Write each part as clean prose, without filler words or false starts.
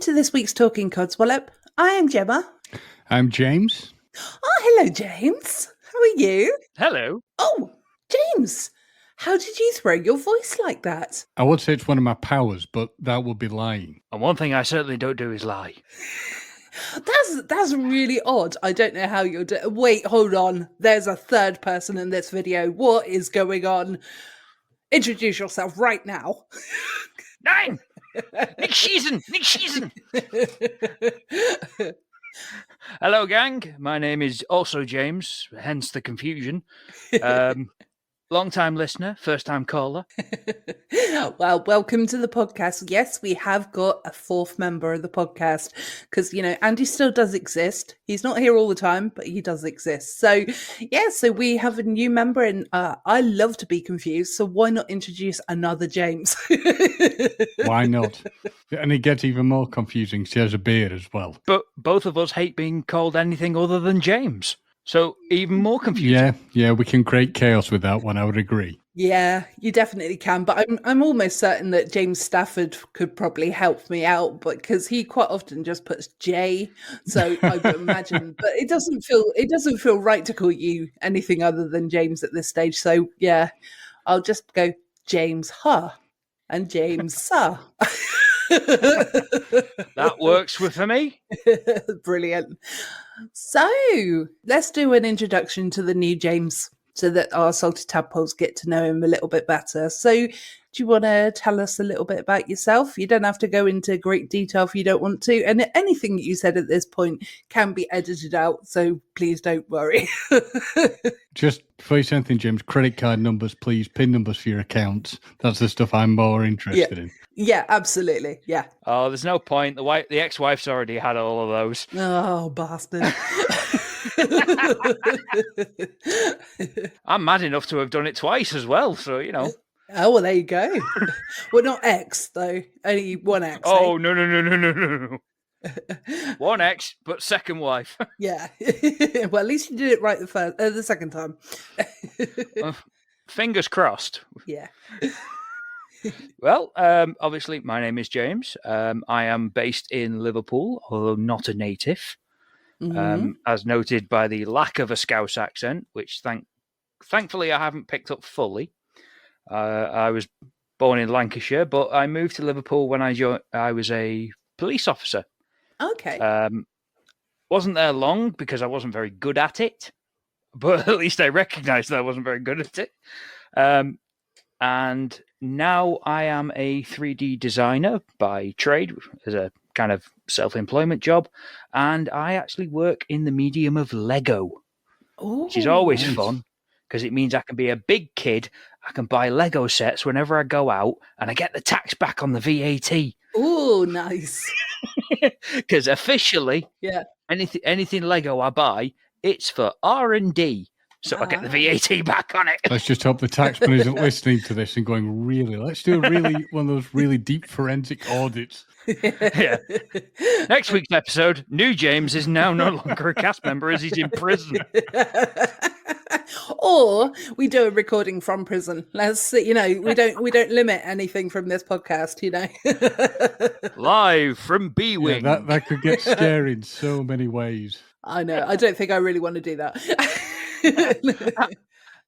to this week's Talking Codswallop. I am Gemma. I'm James. Oh, hello, James. How are you? Hello. Oh, James, how did you throw your voice like that? I would say it's one of my powers, but that would be lying. And one thing I certainly don't do is lie. That's really odd. I don't know how you're doing. Wait, hold on. There's a third person in this video. What is going on? Introduce yourself right now. Nine! Nick Sheeson! Hello, gang. My name is also James, hence the confusion. Long-time listener, first-time caller. Well, welcome to the podcast. Yes, we have got a fourth member of the podcast because, Andy still does exist. He's not here all the time, but he does exist. So, so we have a new member and I love to be confused. So why not introduce another James? Why not? And it gets even more confusing. She has a beard as well. But both of us hate being called anything other than James. So even more confusing. Yeah, we can create chaos with that one, I would agree. Yeah, you definitely can. But I'm almost certain that James Stafford could probably help me out, but because he quite often just puts J, so I would imagine. But it doesn't feel right to call you anything other than James at this stage. So yeah, I'll just go James and James Sir. That works for me. Brilliant. So let's do an introduction to the new James so that our salty tadpoles get to know him a little bit better. So do you want to tell us a little bit about yourself? You don't have to go into great detail if you don't want to. And anything that you said at this point can be edited out, so please don't worry. Just before you say anything, James, credit card numbers, please. PIN numbers for your accounts. That's the stuff I'm more interested in. Yeah, absolutely. Yeah. Oh, there's no point. The ex-wife's already had all of those. Oh, bastard. I'm mad enough to have done it twice as well, so, Oh, well, there you go. Well, not X, though. Only one X. Oh, no. One ex, but second wife. Yeah. Well, at least you did it right the second time. Fingers crossed. Yeah. Well, obviously, my name is James. I am based in Liverpool, although not a native, as noted by the lack of a Scouse accent, which thankfully I haven't picked up fully. I was born in Lancashire, but I moved to Liverpool when I was a police officer. Okay. Wasn't there long because I wasn't very good at it, but at least I recognised that I wasn't very good at it. And now I am a 3D designer by trade as a kind of self-employment job, and I actually work in the medium of Lego, which is always fun because it means I can be a big kid. I can buy Lego sets whenever I go out, and I get the tax back on the VAT. Oh, nice. Because officially, anything Lego I buy, it's for R&D. So I get the VAT back on it. Let's just hope the taxman isn't listening to this and going, really? Let's do one of those really deep forensic audits. Yeah. Next week's episode, new James is now no longer a cast member as he's in prison. Or we do a recording from prison. Let's see, we don't limit anything from this podcast, Live from B-Wing. Yeah, that could get scary in so many ways. I know. I don't think I really want to do that.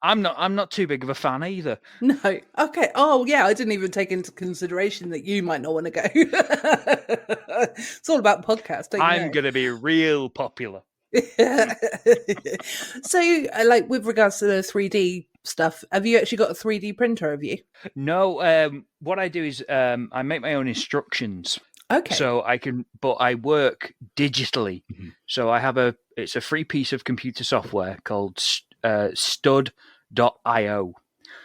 I'm not too big of a fan either. No. Okay. Oh, yeah. I didn't even take into consideration that you might not want to go. It's all about podcasting. I'm going to be real popular. So, with regards to the 3D stuff, have you actually got a 3D printer? Have you? No. What I do is I make my own instructions. Okay. So I work digitally. Mm-hmm. So it's a free piece of computer software called stud.io.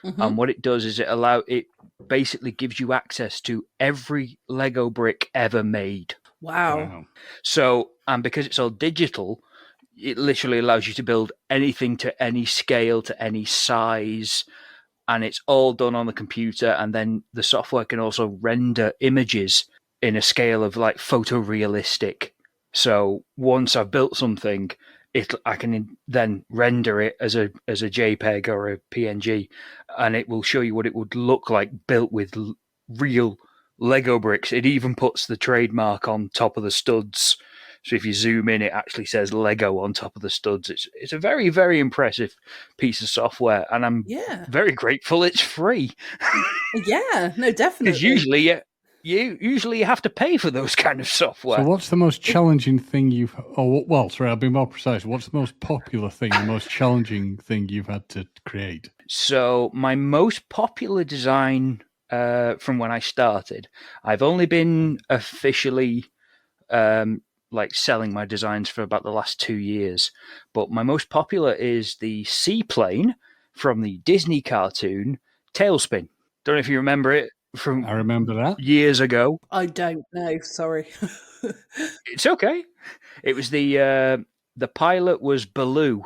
Mm-hmm. And what it does is it basically gives you access to every Lego brick ever made. Wow. So, and because it's all digital, it literally allows you to build anything to any scale, to any size, and it's all done on the computer. And then the software can also render images in a scale of like photorealistic. So once I've built something, I can then render it as a JPEG or a PNG, and it will show you what it would look like built with real Lego bricks. It even puts the trademark on top of the studs. So if you zoom in, it actually says Lego on top of the studs. It's a very, very impressive piece of software, and I'm very grateful it's free. Yeah, no, definitely. Because usually you have to pay for those kind of software. So what's the most challenging thing you've... Oh, well, sorry, I'll be more precise. What's the most popular thing, the most challenging thing you've had to create? So my most popular design from when I started, I've only been officially selling my designs for about the last 2 years. But my most popular is the seaplane from the Disney cartoon Tailspin. Don't know if you remember it from... I remember that. Years ago. I don't know, sorry. It's okay. It was the pilot was Baloo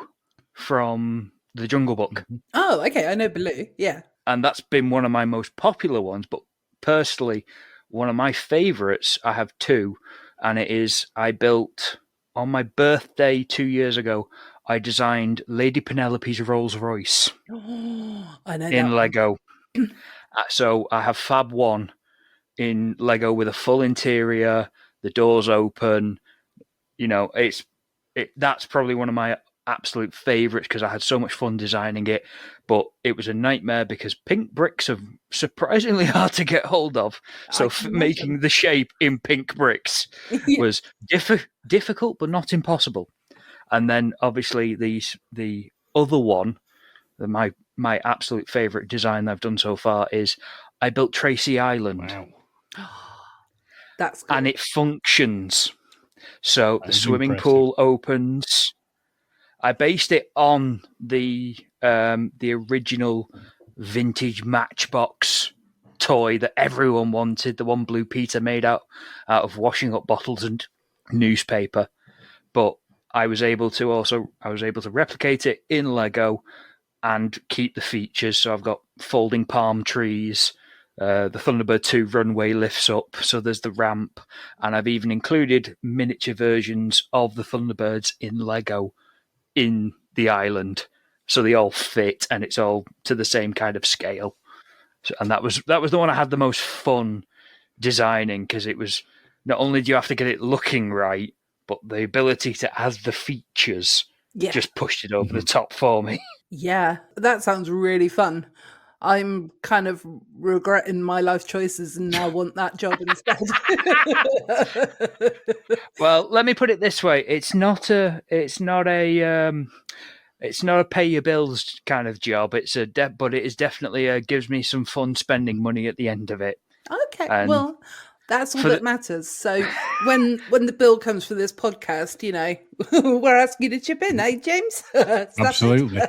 from The Jungle Book. Oh, okay, I know Baloo, yeah. And that's been one of my most popular ones. But personally, one of my favourites, I have two, and it is I built, on my birthday 2 years ago, I designed Lady Penelope's Rolls Royce I know in Lego. So I have Fab 1 in Lego with a full interior, the doors open. You know, that's probably one of my absolute favourites because I had so much fun designing it. But it was a nightmare because pink bricks are surprisingly hard to get hold of. So making the shape in pink bricks was difficult, but not impossible. And then obviously the other one, my absolute favourite design I've done so far is I built Tracy Island. Wow. That's cool. And it functions. So the swimming pool opens. I based it on the original vintage Matchbox toy that everyone wanted, the one Blue Peter made out of washing up bottles and newspaper. But I was able to replicate it in Lego and keep the features. So I've got folding palm trees. The Thunderbird 2 runway lifts up, so there's the ramp, and I've even included miniature versions of the Thunderbirds in Lego in the island, so they all fit and it's all to the same kind of scale. And that was the one I had the most fun designing, because it was not only do you have to get it looking right, but the ability to add the features just pushed it over the top for me. Yeah, that sounds really fun. I'm kind of regretting my life choices and now want that job instead. Well, let me put it this way: it's not a pay your bills kind of job. But it is definitely gives me some fun spending money at the end of it. Okay, And well, that's all that matters. So when the bill comes for this podcast, you know, we're asking you to chip in, eh, James? Absolutely.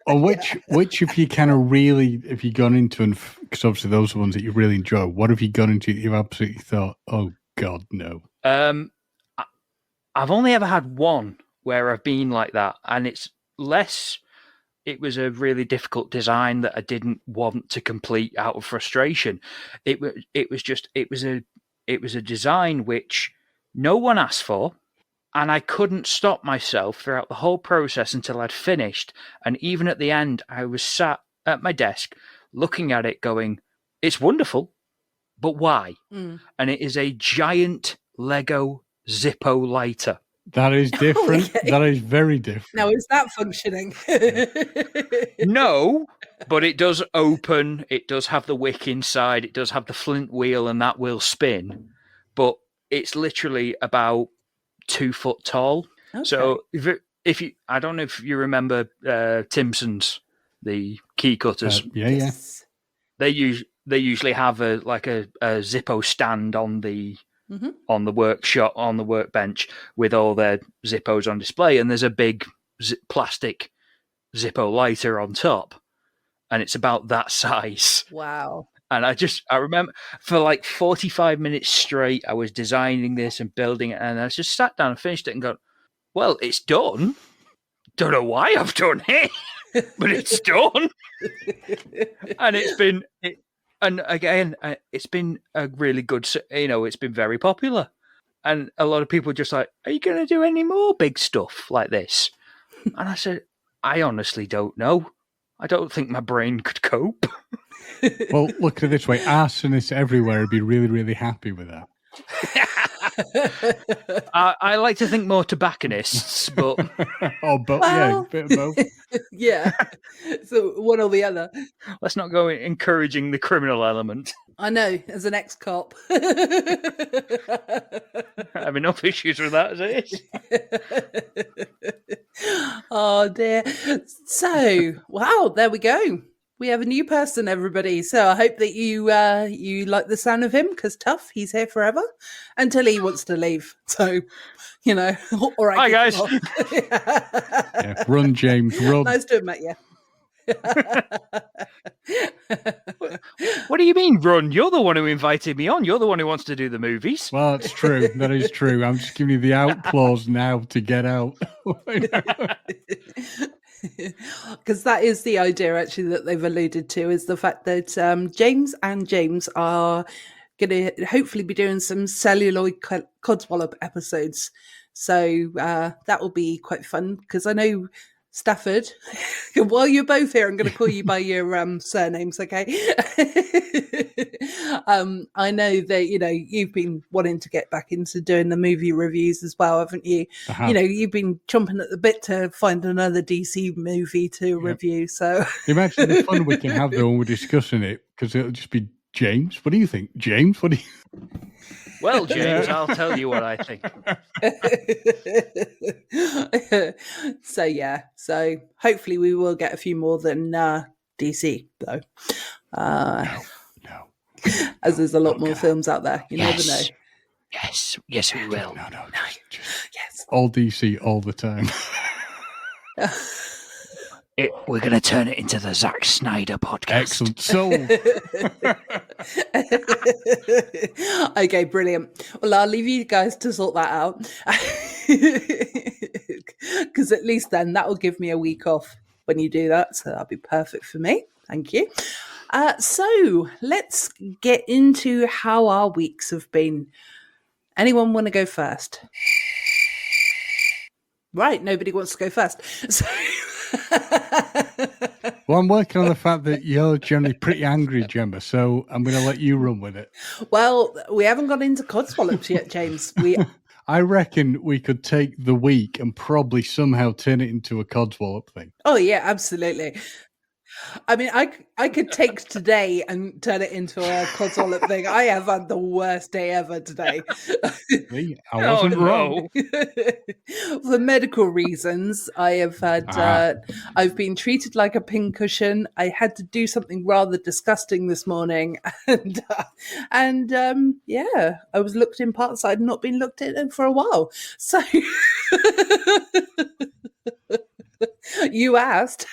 Which have you kind of really, if you gone into, and because obviously those are ones that you really enjoy, what have you gone into that you've absolutely thought, oh God, no? I've only ever had one where I've been like that, and it was a really difficult design that I didn't want to complete out of frustration. It was a design which no one asked for. And I couldn't stop myself throughout the whole process until I'd finished. And even at the end, I was sat at my desk looking at it going, it's wonderful, but why? And it is a giant Lego Zippo lighter. That is different. Okay. That is very different. Now, is that functioning? No, but it does open. It does have the wick inside. It does have the flint wheel, and that will spin. But it's literally about 2 foot tall. Okay. So if you, I don't know if you remember Timson's, the key cutters. Yes. They usually have a Zippo stand on the workshop, on the workbench, with all their Zippos on display, and there's a big plastic Zippo lighter on top, and it's about that size. Wow. And I remember for like 45 minutes straight, I was designing this and building it, and I just sat down and finished it and go, well, it's done. Don't know why I've done it, but it's done. And it's been a really good, it's been very popular. And a lot of people are just like, are you going to do any more big stuff like this? And I said, I honestly don't know. I don't think my brain could cope. Well, look at it this way. Arsonists everywhere would be really, really happy with that. I like to think more tobacconists, but Oh, but Well, yeah, bit of both. yeah. So one or the other. let's not go encouraging the criminal element. I know, as an ex-cop. I have enough issues with that as it is. Oh dear. So, wow, there we go. We have a new person, everybody. So I hope that you you like the sound of him, because tough, he's here forever until he wants to leave. So, you know, all right. Hi, guys. Yeah, run, James, run. Nice to have met you. What do you mean, run? You're the one who invited me on. You're the one who wants to do the movies. Well, it's true. That is true. I'm just giving you the out clause now to get out. Because that is the idea, actually, that they've alluded to, is the fact that James and James are going to hopefully be doing some celluloid Codswallop episodes. So that will be quite fun, because I know Stafford, while you're both here, I'm going to call you by your surnames, okay? I know that, you know, you've been wanting to get back into doing the movie reviews as well, haven't you? You know, you've been chomping at the bit to find another DC movie to review. So imagine the fun we can have though when we're discussing it, because it'll just be James. What do you think, James? What do you? Well, James, I'll tell you what I think. So yeah, so hopefully we will get a few more than DC though. No. As there's a lot more films out there. You never know. Yes, we will. No. Just Yes. all DC all the time. We're going to turn it into the Zack Snyder podcast. Excellent. Sold. Okay, brilliant. Well, I'll leave you guys to sort that out. Because at least then that will give me a week off when you do that. So that'll be perfect for me. Thank you. So let's get into how our weeks have been. Anyone want to go first? Right, nobody wants to go first. So Well, I'm working on the fact that you're generally pretty angry, Gemma, so I'm going to let you run with it. Well, we haven't got into Codswallops yet, James. I reckon we could take the week and probably somehow turn it into a Codswallop thing. Oh, yeah, absolutely. I mean, I could take today and turn it into a Codswallop thing. I have had the worst day ever today. See, I wasn't wrong. For medical reasons, I have had. I've been treated like a pincushion. I had to do something rather disgusting this morning, and yeah, I was looked in parts I'd not been looked at for a while. So. You asked.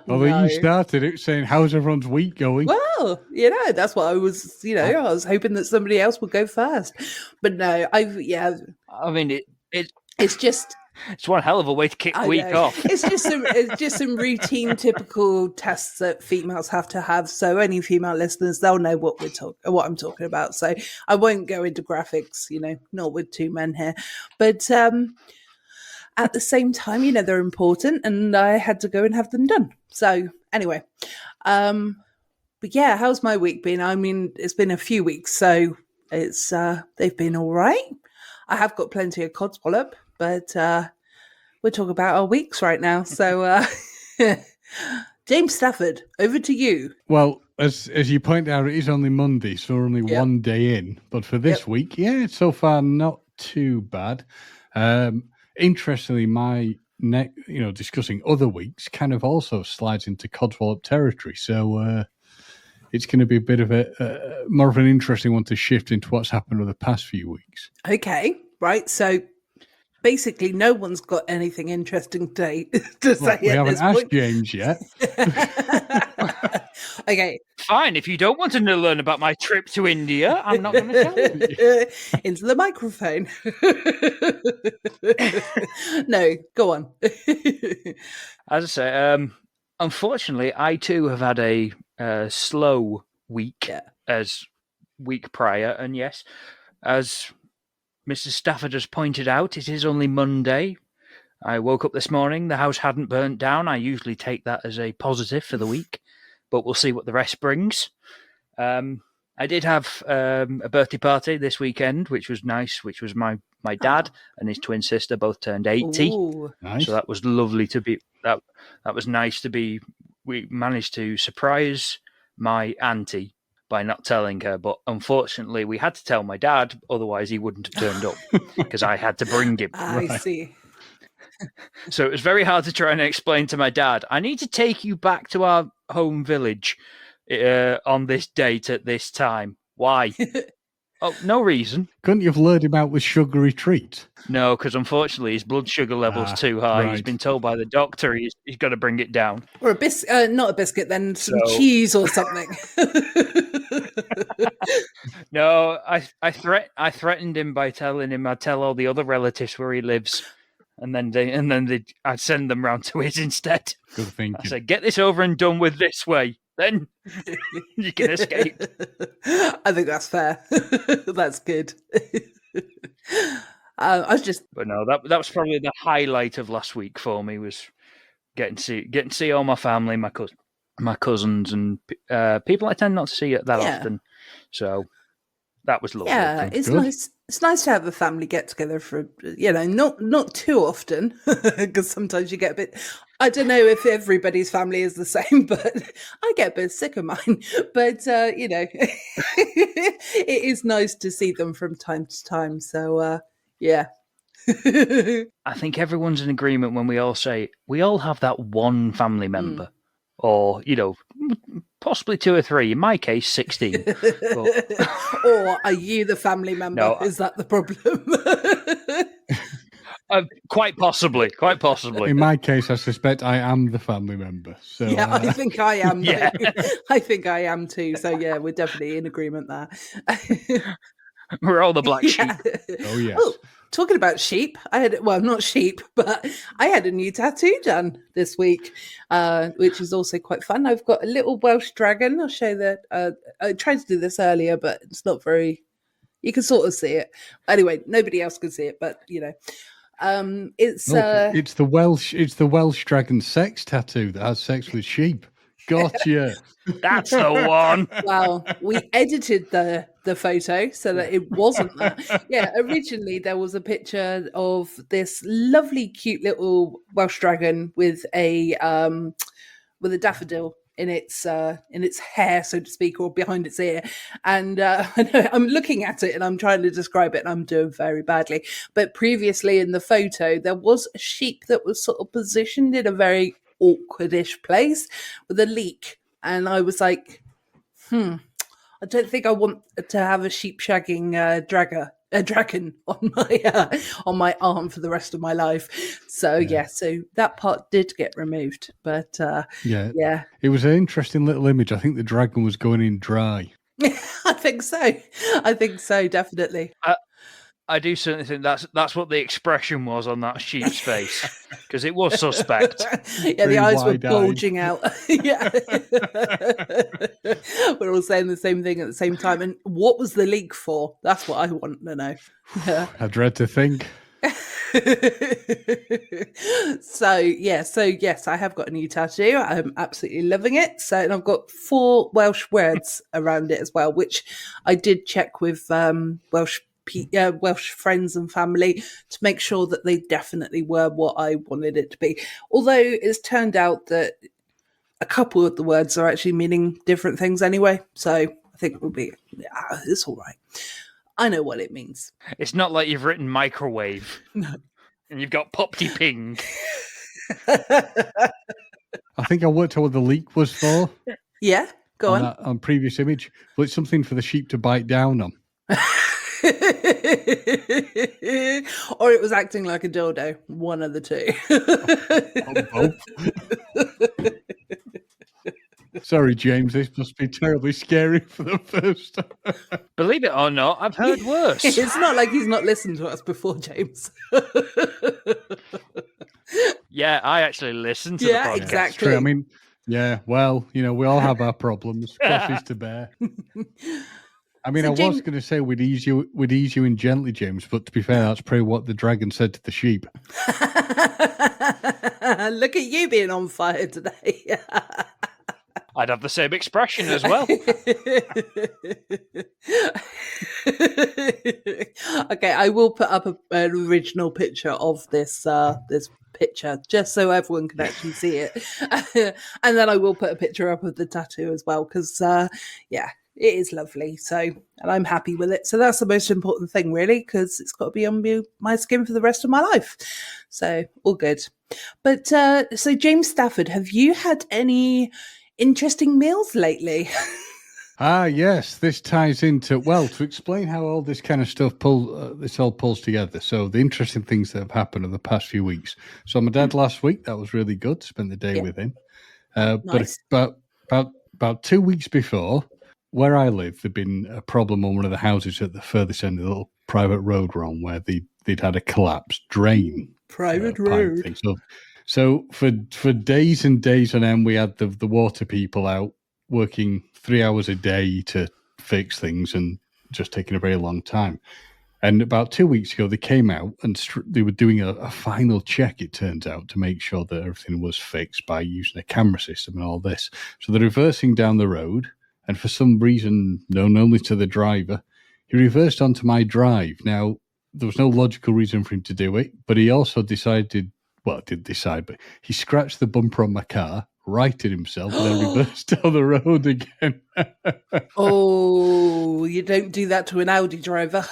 Although you started it saying, how's everyone's week going? Well, you know, that's what I was, you know, I was hoping that somebody else would go first. But no, I mean, it's just... It's one hell of a way to kick the week off. It's just some routine, typical tests that females have to have. So any female listeners, they'll know what I'm talking about. So I won't go into graphics, you know, not with two men here. But at the same time, you know, they're important, and I had to go and have them done. So anyway, but yeah, how's my week been? I mean, it's been a few weeks, so it's they've been all right. I have got plenty of Codswallop, but we're talking about our weeks right now. So, James Stafford, over to you. Well, as you point out, it is only Monday, so we're only one day in. But for this week, yeah, so far not too bad. Interestingly, my discussing other weeks kind of also slides into Codswallop territory. So it's going to be a bit of a more of an interesting one to shift into what's happened over the past few weeks. Okay, right. So basically, no one's got anything interesting to say. We haven't asked James yet. Okay. Fine. If you don't want to learn about my trip to India, I'm not going to tell you. Into the microphone. No, go on. As I say, unfortunately, I too have had a slow week as week prior. And yes, as Mrs. Stafford has pointed out, it is only Monday. I woke up this morning, the house hadn't burnt down. I usually take that as a positive for the week, but we'll see what the rest brings. I did have a birthday party this weekend, which was nice, which was my dad and his twin sister both turned 80. Ooh. Nice. So that was lovely to be, that was nice to be, we managed to surprise my auntie by not telling her, but unfortunately we had to tell my dad, otherwise he wouldn't have turned up because I had to bring him. I see. So it was very hard to try and explain to my dad, I need to take you back to our home village on this date at this time. Why? Oh, no reason. Couldn't you have lured him out with sugary treats? No, because unfortunately his blood sugar level's too high. Right. He's been told by the doctor he's got to bring it down. Or not a biscuit, then some cheese or something. No, I threatened him by telling him I'd tell all the other relatives where he lives, and then I'd send them round to his instead. Good thinking. I said, get this over and done with this way, then you can escape. I think that's fair. That's good. I was just, But no, that was probably the highlight of last week for me, was getting to see all my family, my cousins, and people I tend not to see that often. So that was lovely. yeah, it's good. nice. It's nice to have a family get together for, not too often, because sometimes you get a bit. I don't know if everybody's family is the same, but I get a bit sick of mine. But it is nice to see them from time to time. So yeah. I think everyone's in agreement when we all say we all have that one family member, or possibly 2 or 3. In my case, 16. Or are you the family member? No, Is that the problem? Quite possibly. In my case, I suspect I am the family member. So yeah, I think I am. Yeah. I think I am too. So yeah, we're definitely in agreement there. We're all the black sheep. Oh yes. Oh, talking about sheep, not sheep, but I had a new tattoo done this week, which is also quite fun. I've got a little Welsh dragon. I'll show that. I tried to do this earlier, but it's not very. You can sort of see it. Anyway, nobody else can see it, but it's it's the Welsh dragon sex tattoo that has sex with sheep. Gotcha. That's the one. Well, we edited the photo so that it wasn't that. Yeah, originally there was a picture of this lovely, cute little Welsh dragon with a daffodil in its hair, so to speak, or behind its ear. And I'm looking at it and I'm trying to describe it, and I'm doing very badly. But previously in the photo, there was a sheep that was sort of positioned in a very awkwardish place with a leak. And I was like, I don't think I want to have a sheep shagging dragon on my arm for the rest of my life. So so that part did get removed. But yeah, it was an interesting little image. I think the dragon was going in dry. I think so, definitely. I do certainly think that's what the expression was on that sheep's face, because it was suspect. Yeah, the eyes were bulging out. Yeah. We're all saying the same thing at the same time. And what was the leak for? That's what I want to know. I dread to think. So yes, I have got a new tattoo. I'm absolutely loving it. So, and I've got 4 Welsh words around it as well, which I did check with Welsh friends and family to make sure that they definitely were what I wanted it to be. Although it's turned out that a couple of the words are actually meaning different things anyway. So I think it's all right. I know what it means. It's not like you've written microwave. No. And you've got Popty Ping. I think I worked out what the leak was for. Yeah, go on. On previous image. Well, it's something for the sheep to bite down on. Or it was acting like a dildo. One of the two. Both. Sorry, James. This must be terribly scary for the first time. Believe it or not, I've heard worse. It's not like he's not listened to us before, James. Yeah, I actually listened to the podcast. Exactly. True. I mean, yeah, well, we all have our problems. Crosses to bear. I mean, So I was going to say we'd ease you in gently, James, but to be fair, that's probably what the dragon said to the sheep. Look at you being on fire today. I'd have the same expression as well. Okay, I will put up an original picture of this picture just so everyone can actually see it, and then I will put a picture up of the tattoo as well because yeah, it is lovely. So, and I'm happy with it. So that's the most important thing, really, because it's got to be on my skin for the rest of my life. So all good. But so James Stafford, have you had any interesting meals lately? Yes, this ties into, well, to explain how all this kind of stuff all pulls together. So the interesting things that have happened in the past few weeks. So my dad last week, that was really good. Spent the day with him. Nice. But about 2 weeks before, where I live, there'd been a problem on one of the houses at the furthest end of the little private road we're on, where they'd had a collapsed drain. Private pipe road. thing. So for days and days on end, we had the water people out working 3 hours a day to fix things and just taking a very long time. And about 2 weeks ago, they came out and they were doing a final check, it turns out, to make sure that everything was fixed by using a camera system and all this. So they're reversing down the road, and for some reason known only to the driver, he reversed onto my drive. Now, there was no logical reason for him to do it, but he also didn't decide, but he scratched the bumper on my car, righted himself, and then reversed down the road again. Oh, you don't do that to an Audi driver.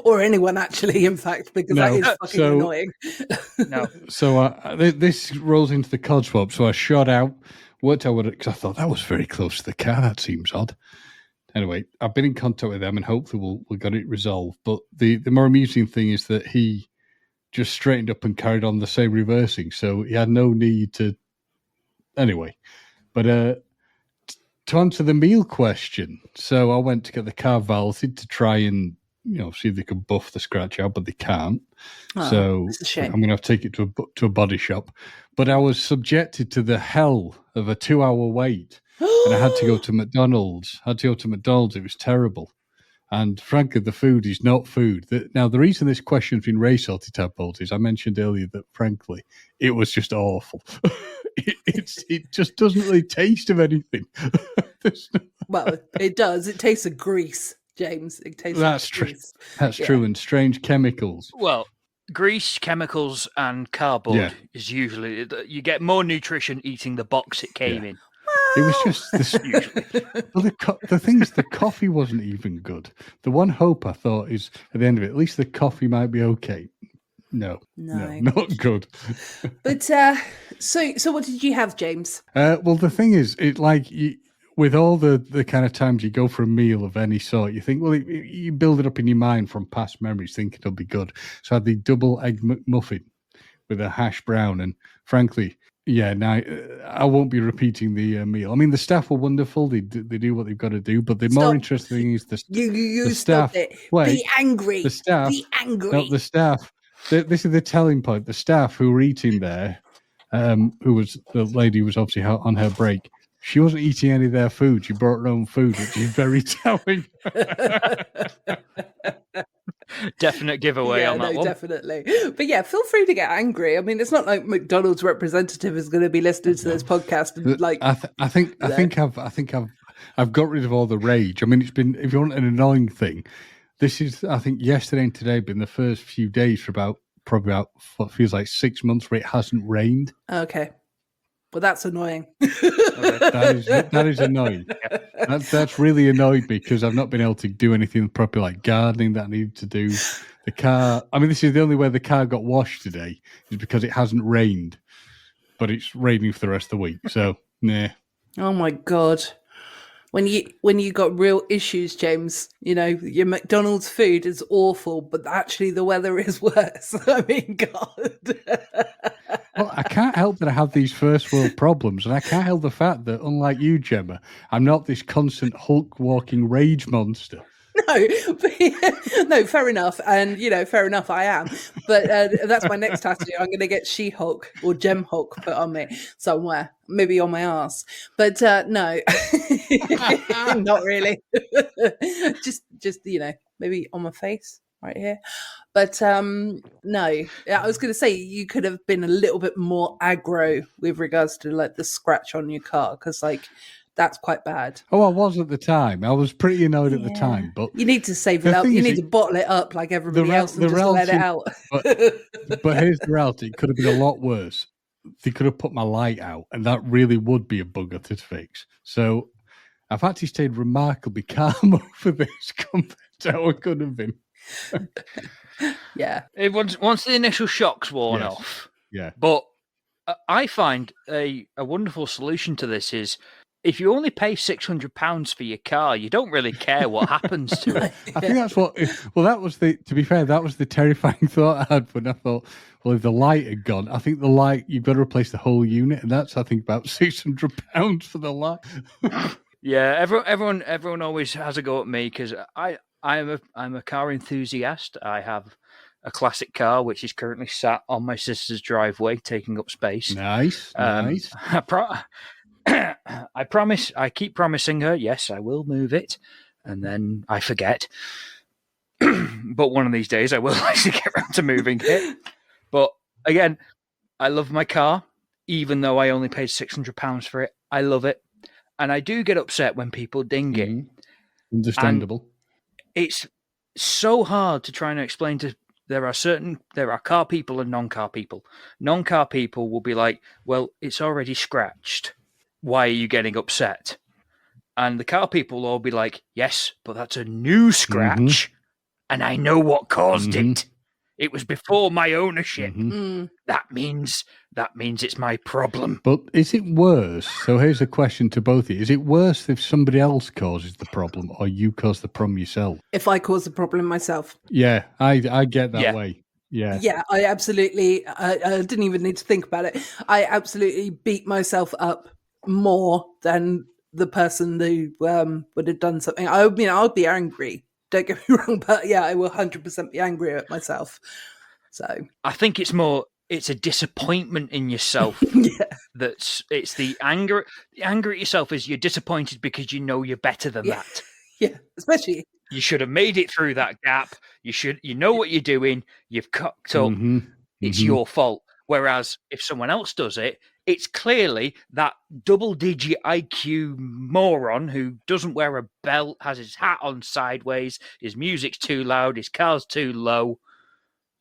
Or anyone, actually, in fact, because that is fucking annoying. No. So this rolls into the Codswallop. So I shot out, worked out because I thought that was very close to the car. That seems odd. Anyway, I've been in contact with them, and hopefully we'll get it resolved. But the more amusing thing is that he just straightened up and carried on the same reversing. So he had no need to. Anyway, but to answer the meal question, so I went to get the car valeted to try and see if they could buff the scratch out, but they can't. So I'm going to have to take it to a body shop. But I was subjected to the hell of a 2-hour wait, and I had to go to McDonald's. It was terrible. And frankly, the food is not food. Now, the reason this question's been raised, Salty Tadpoles, is I mentioned earlier that, frankly, it was just awful. It just doesn't really taste of anything. Well, it does. It tastes of grease, James. It tastes That's of true. grease. That's true, and strange chemicals. Well, grease, chemicals, and cardboard is usually... You get more nutrition eating the box it came in. It was just the thing is, the coffee wasn't even good. The one hope I thought is at the end of it, at least the coffee might be okay. No, not good. But so what did you have, James? Well, the thing is, with all the kind of times you go for a meal of any sort, you think, well, you build it up in your mind from past memories, thinking it'll be good. So I had the double egg McMuffin with a hash brown, and frankly, now I won't be repeating the meal. I mean, the staff were wonderful; they do what they've got to do. But the more interesting thing is the staff. It. Wait, be angry. The staff. Be angry. No, the staff. This is the telling point. The staff who were eating there, who was the lady who was obviously on her break. She wasn't eating any of their food. She brought her own food, which is very telling. Definite giveaway on that one. Definitely. But yeah, feel free to get angry. I mean, it's not like McDonald's representative is going to be listening to this podcast and I think I've got rid of all the rage. I mean, it's been, if you want an annoying thing, this is, I think yesterday and today have been the first few days for probably about what feels like 6 months where it hasn't rained. Okay. Well, that's annoying. That is annoying. That's really annoyed me because I've not been able to do anything properly, like gardening that I needed to do. The car, I mean, this is the only way the car got washed today is because it hasn't rained, but it's raining for the rest of the week. So, nah. Oh my God. When you got real issues, James, your McDonald's food is awful, but actually the weather is worse. I mean, God. Well, I can't help that I have these first world problems, and I can't help the fact that, unlike you, Gemma, I'm not this constant Hulk walking rage monster. No, fair enough. And, fair enough, I am. But that's my next tattoo. I'm going to get She-Hulk or Gem-Hulk put on me somewhere, maybe on my ass. But no, not really. just, maybe on my face right here. But no, I was going to say you could have been a little bit more aggro with regards to like the scratch on your car, because that's quite bad. Oh, I was at the time. I was pretty annoyed at the time, but you need to save it up. You need to bottle it up like everybody else and just let it out. But here's the reality: it could have been a lot worse. They could have put my light out, and that really would be a bugger to fix. So I've actually stayed remarkably calm over this compared to how it could have been. Yeah. Once the initial shock's worn off. Yeah. But I find a wonderful solution to this is, if you only pay £600 for your car, you don't really care what happens to it. I think that's what. Well, that was to be fair, that was the terrifying thought I had when I thought, well, if the light had gone, I think the light, you've got to replace the whole unit, and that's, I think, about £600 for the light. Yeah, everyone always has a go at me because I'm a car enthusiast. I have a classic car which is currently sat on my sister's driveway, taking up space. Nice. I promise. I keep promising her, yes, I will move it, and then I forget. But one of these days, I will actually get around to moving it. But again, I love my car, even though I only paid £600 for it. I love it, and I do get upset when people ding it. Understandable. And it's so hard to try and explain to. There are car people and non-car people. Non-car people will be like, well, it's already scratched. Why are you getting upset? And the car people will all be like, yes, but that's a new scratch, and I know what caused it. It was before my ownership. That means it's my problem. But is it worse? So here's a question to both of you. Is it worse if somebody else causes the problem or you cause the problem yourself? If I cause the problem myself. Yeah, I get that way. Yeah. Yeah, I absolutely, I didn't even need to think about it. I absolutely beat myself up more than the person who would have done something. I'll be angry. Don't get me wrong, but yeah, I will 100% be angry at myself. So I think it's a disappointment in yourself. It's the anger. The anger at yourself is you're disappointed because you know you're better than that. Yeah, especially. You should have made it through that gap. You know what you're doing. You've cocked up. It's your fault. Whereas if someone else does it, it's clearly that double-digit IQ moron who doesn't wear a belt, has his hat on sideways, his music's too loud, his car's too low,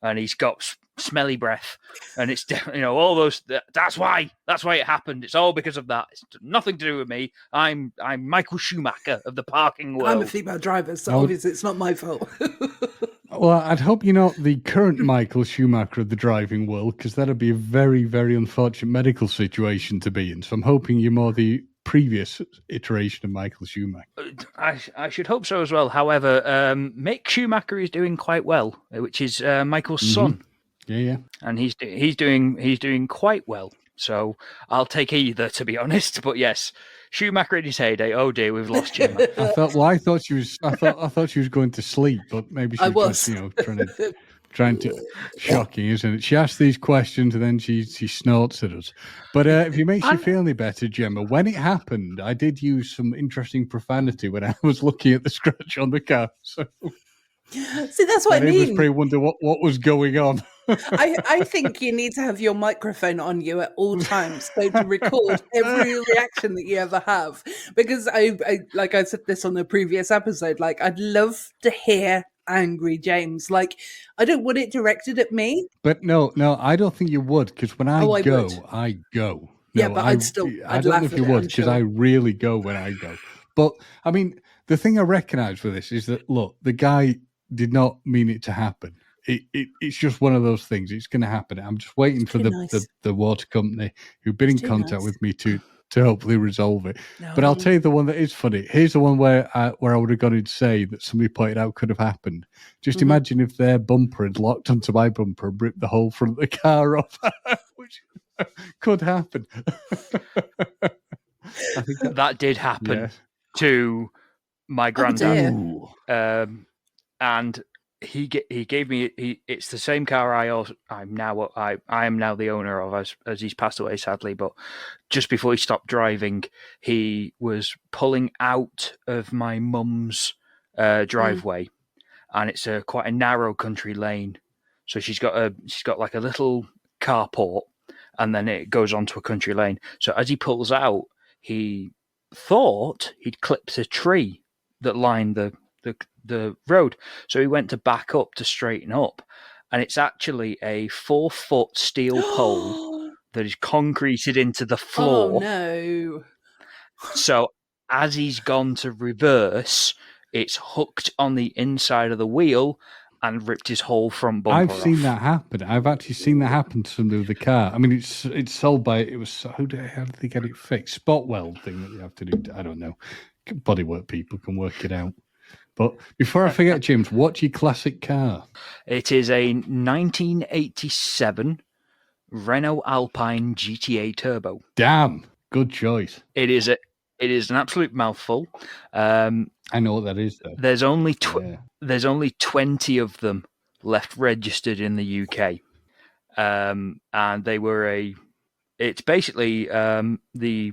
and he's got smelly breath. And it's all those. That's why it happened. It's all because of that. It's nothing to do with me. I'm Michael Schumacher of the parking world. I'm a female driver, so obviously it's not my fault. Well, I'd hope you're not the current Michael Schumacher of the driving world, because that'd be a very, very unfortunate medical situation to be in. So I'm hoping you're more the previous iteration of Michael Schumacher. I should hope so as well. However, Mick Schumacher is doing quite well, which is Michael's son. Yeah. And he's doing quite well. So I'll take either, to be honest. But yes, Schumacher in his heyday. Oh dear, we've lost Gemma. I thought she was going to sleep, but maybe she was just, trying to shocking, isn't it? She asks these questions and then she snorts at us. But if it makes you feel any better, Gemma, when it happened, I did use some interesting profanity when I was looking at the scratch on the car. So see, that's what I mean. I was pretty wonder what was going on. I think you need to have your microphone on you at all times, so to record every reaction that you ever have. Because I like I said this on the previous episode, like I'd love to hear angry James. Like I don't want it directed at me. But no, I don't think you would, because when I go. No, yeah, but I'd I don't know if you would, because I really go when I go. But I mean, the thing I recognise with this is that look, the guy did not mean it to happen. It's just one of those things. It's going to happen. I'm just waiting for the water company who've been in contact with me to hopefully resolve it. No. But I'll tell you the one that is funny. Here's the one where I would have gone to say that somebody pointed out could have happened. Just imagine if their bumper had locked onto my bumper and ripped the whole front of the car off, which could happen. I think that did happen to my Oh, granddad. dear. Ooh. And he gave me it's the same car I am now the owner of, as he's passed away sadly. But just before he stopped driving, he was pulling out of my mum's driveway, and it's quite a narrow country lane. So she's got like a little carport, and then it goes onto a country lane. So as he pulls out, he thought he'd clipped a tree that lined the road. So he went to back up to straighten up, and it's actually a 4-foot steel pole that is concreted into the floor. Oh, no. So as he's gone to reverse, it's hooked on the inside of the wheel and ripped his whole front bumper I've seen off. that happen. I've actually seen that happen to somebody with a car. I mean, it's sold by, it was, how did they get it fixed? Spot weld thing that you have to do. I don't know. Bodywork people can work it out. But before I forget, James, what's your classic car? It is a 1987 Renault Alpine GTA Turbo. Damn, good choice. It is an absolute mouthful. I know what that is, though. There's only 20 of them left registered in the UK, and they were it's basically the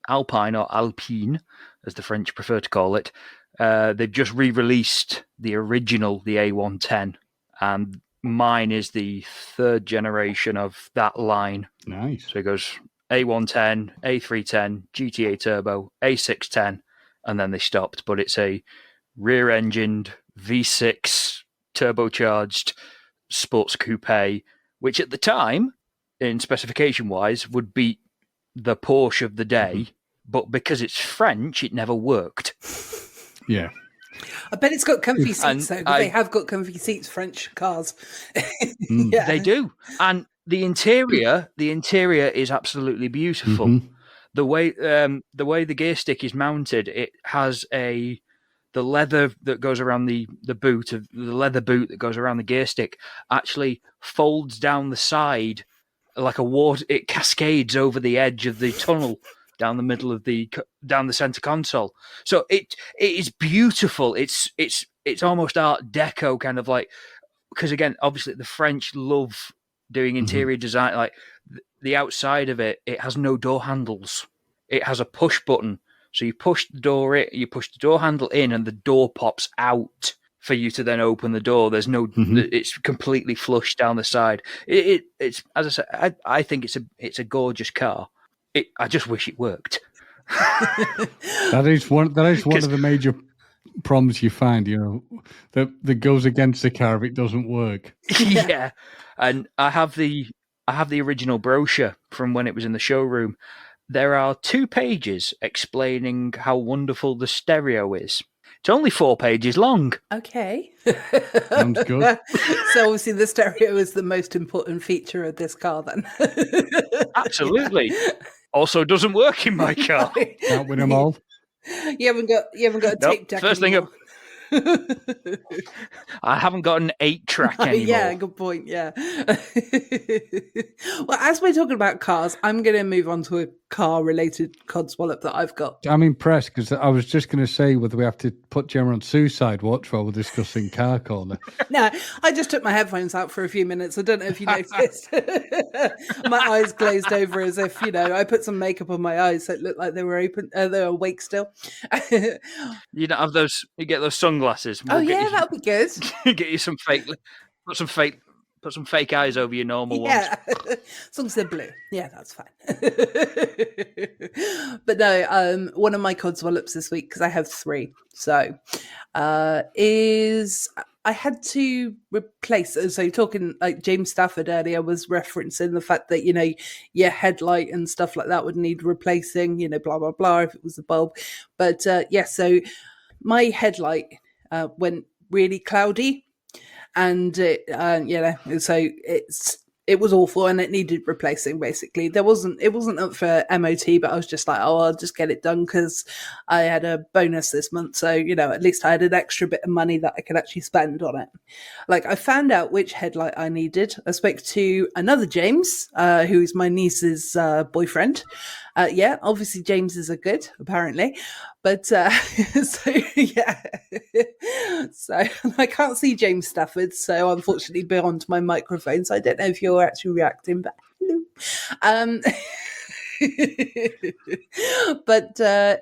Alpine, or Alpine, as the French prefer to call it. They've just re-released the original, the A110, and mine is the third generation of that line. Nice. So it goes A110, A310, GTA Turbo, A610, and then they stopped. But it's a rear-engined V6 turbocharged sports coupe, which at the time, in specification-wise, would beat the Porsche of the day. But because it's French, it never worked. Yeah. I bet it's got comfy seats, though, because they have got comfy seats, French cars. Yeah. They do. And the interior is absolutely beautiful. Mm-hmm. The way the gear stick is mounted, it has the leather that goes around the leather boot that goes around the gear stick actually folds down the side like a water. It cascades over the edge of the tunnel down the middle of down the center console. So it is beautiful. It's almost Art Deco, kind of like, because again, obviously the French love doing interior design. Like the outside of it has no door handles. It has a push button. So you push the door handle in, and the door pops out for you to then open the door. There's no, it's completely flush down the side. It's, as I said, I think it's a gorgeous car. I just wish it worked. That is one of the major problems you find, that goes against the car if it doesn't work. Yeah. And I have the original brochure from when it was in the showroom. There are 2 pages explaining how wonderful the stereo is. It's only 4 pages long. Okay. Sounds good. So obviously the stereo is the most important feature of this car, then. Absolutely. Yeah. Also doesn't work in my car. Can't win them all. You haven't got a tape deck first anymore. I haven't got an 8-track anymore. Yeah, good point. Yeah. Well, as we're talking about cars, I'm going to move on to a car-related Codswallop that I've got. I'm impressed, because I was just going to say whether we have to put Gemma on suicide watch while we're discussing Car Corner. No, I just took my headphones out for a few minutes. I don't know if you noticed. My eyes glazed over as if, I put some makeup on my eyes so it looked like they were open. They were awake still. You don't have those. You get those sunglasses. That'll be good. Get you some fake. Put some fake eyes over your normal ones. Yeah, as long as they're blue. Yeah, that's fine. But no, one of my Codswallops this week, because I have 3. So, is I had to replace. So, talking like James Stafford earlier was referencing the fact that your headlight and stuff like that would need replacing. Blah blah blah. If it was a bulb, but so my headlight went really cloudy. And so it was awful, and it needed replacing. Basically, it wasn't up for MOT, but I was just like, I'll just get it done because I had a bonus this month, so at least I had an extra bit of money that I could actually spend on it. Like, I found out which headlight I needed. I spoke to another James, who is my niece's boyfriend. Obviously Jameses are good, apparently. But so yeah, so I can't see James Stafford, so unfortunately beyond my microphone, so I don't know if you're actually reacting, but hello. But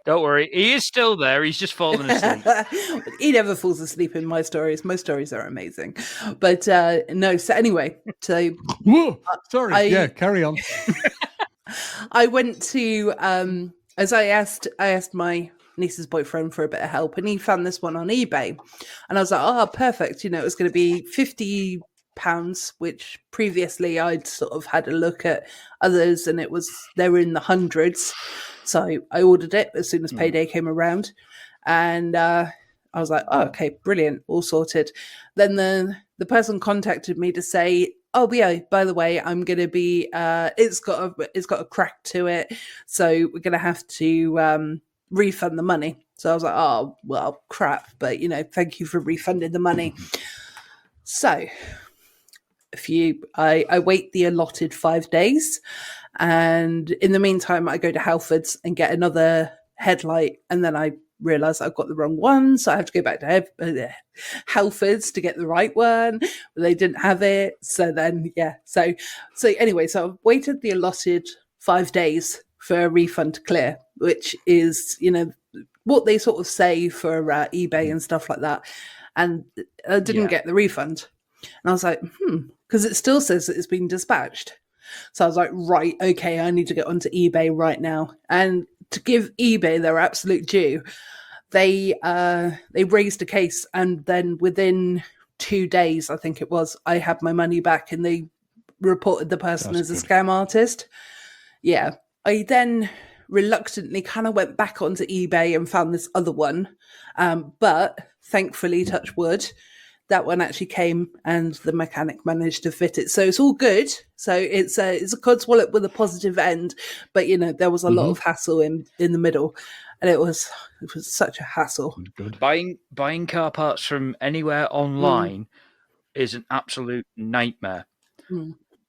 Don't worry, he is still there. He's just fallen asleep. he never falls asleep in my stories. My stories are amazing, but no. So anyway, so Whoa, sorry. Carry on. I went to as I asked my niece's boyfriend for a bit of help, and he found this one on eBay, and I was like, oh, perfect. It was going to be £50, which previously I'd sort of had a look at others, and they were in the hundreds. So I ordered it as soon as payday came around, and I was like, oh, okay, brilliant, all sorted. Then the person contacted me to say, oh, yeah, by the way, I'm going to be, it's got a crack to it, so we're going to have to refund the money. So I was like, oh, well, crap, but, thank you for refunding the money. So I wait the allotted 5 days, and in the meantime, I go to Halfords and get another headlight, and then I realise I've got the wrong one, so I have to go back to Halfords to get the right one, but they didn't have it. So then, so anyway, so I've waited the allotted 5 days for a refund to clear, which is, what they sort of say for eBay and stuff like that. And I didn't get the refund. And I was like, because it still says that it's been dispatched. So I was like, right, okay, I need to get onto eBay right now. And to give eBay their absolute due, they raised a case, and then within 2 days, I think it was, I had my money back, and they reported the person as a scam artist. Yeah. I then reluctantly kind of went back onto eBay and found this other one. But thankfully, touch wood, that one actually came and the mechanic managed to fit it. So it's all good. So it's a Codswallop with a positive end, but there was a lot of hassle in the middle, and it was such a hassle. Good. Buying car parts from anywhere online is an absolute nightmare.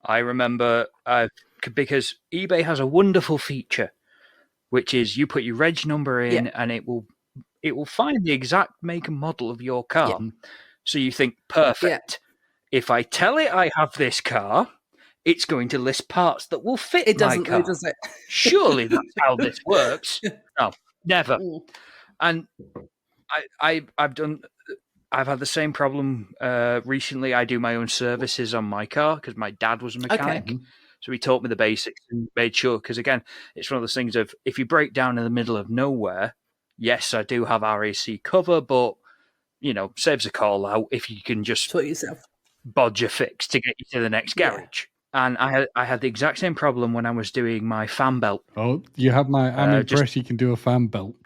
I remember because eBay has a wonderful feature, which is you put your reg number in and it will find the exact make and model of your car. So you think, perfect. If I tell it I have this car, it's going to list parts that will fit my car. It doesn't, does it? Surely that's how this works. No, never. And I've had the same problem recently. I do my own services on my car because my dad was a mechanic. Okay. So he taught me the basics and made sure, because again, it's one of those things of, if you break down in the middle of nowhere, yes, I do have RAC cover, but saves a call out if you can just bodge a fix to get you to the next garage. And I had the exact same problem when I was doing my fan belt. Oh, you have my, I'm impressed you can do a fan belt.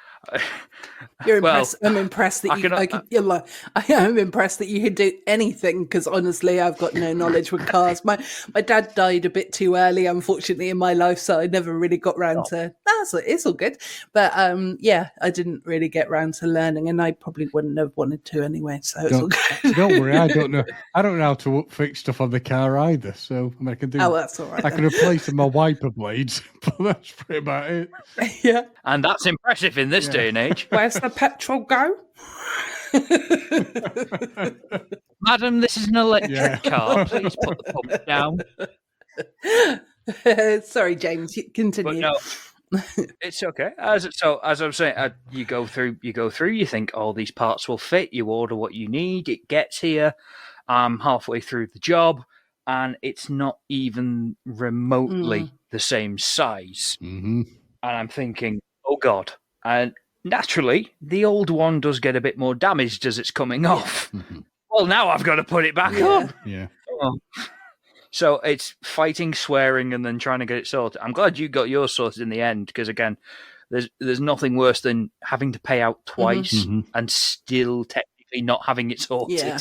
You're impressed. I'm impressed that I'm impressed that you can do anything, because honestly, I've got no knowledge with cars. My dad died a bit too early, unfortunately, in my life, so I never really got round to. It's all good, but I didn't really get round to learning, and I probably wouldn't have wanted to anyway. So it's all good. Don't worry, I don't know how to fix stuff on the car either. So I can do. Oh, that's all right. I can replace my wiper blades, but that's pretty about it. Yeah, and that's impressive in this day and age. Where's the petrol go? Madam, this is an electric car. Please put the pump down. Sorry, James. Continue. But no, it's okay. As I'm saying, you go through. You think, oh, these parts will fit. You order what you need. It gets here. I'm halfway through the job, and it's not even remotely the same size. Mm-hmm. And I'm thinking, oh God. And naturally, the old one does get a bit more damaged as it's coming off. Mm-hmm. Well, now I've got to put it back on. Yeah. Oh. So it's fighting, swearing, and then trying to get it sorted. I'm glad you got yours sorted in the end, because again, there's nothing worse than having to pay out twice and still technically not having it sorted. Yeah.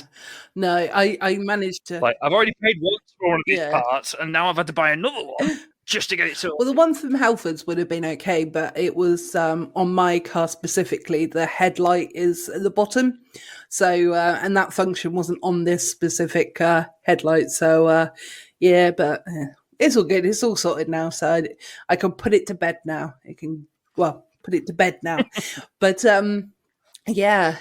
No, I managed to. Like, I've already paid once for one of these parts, and now I've had to buy another one. Just to get it sorted. Well, the one from Halfords would have been okay, but it was on my car specifically, the headlight is at the bottom. So, and that function wasn't on this specific headlight. So, but it's all good. It's all sorted now. So I can put it to bed now. It can, put it to bed now. But yeah,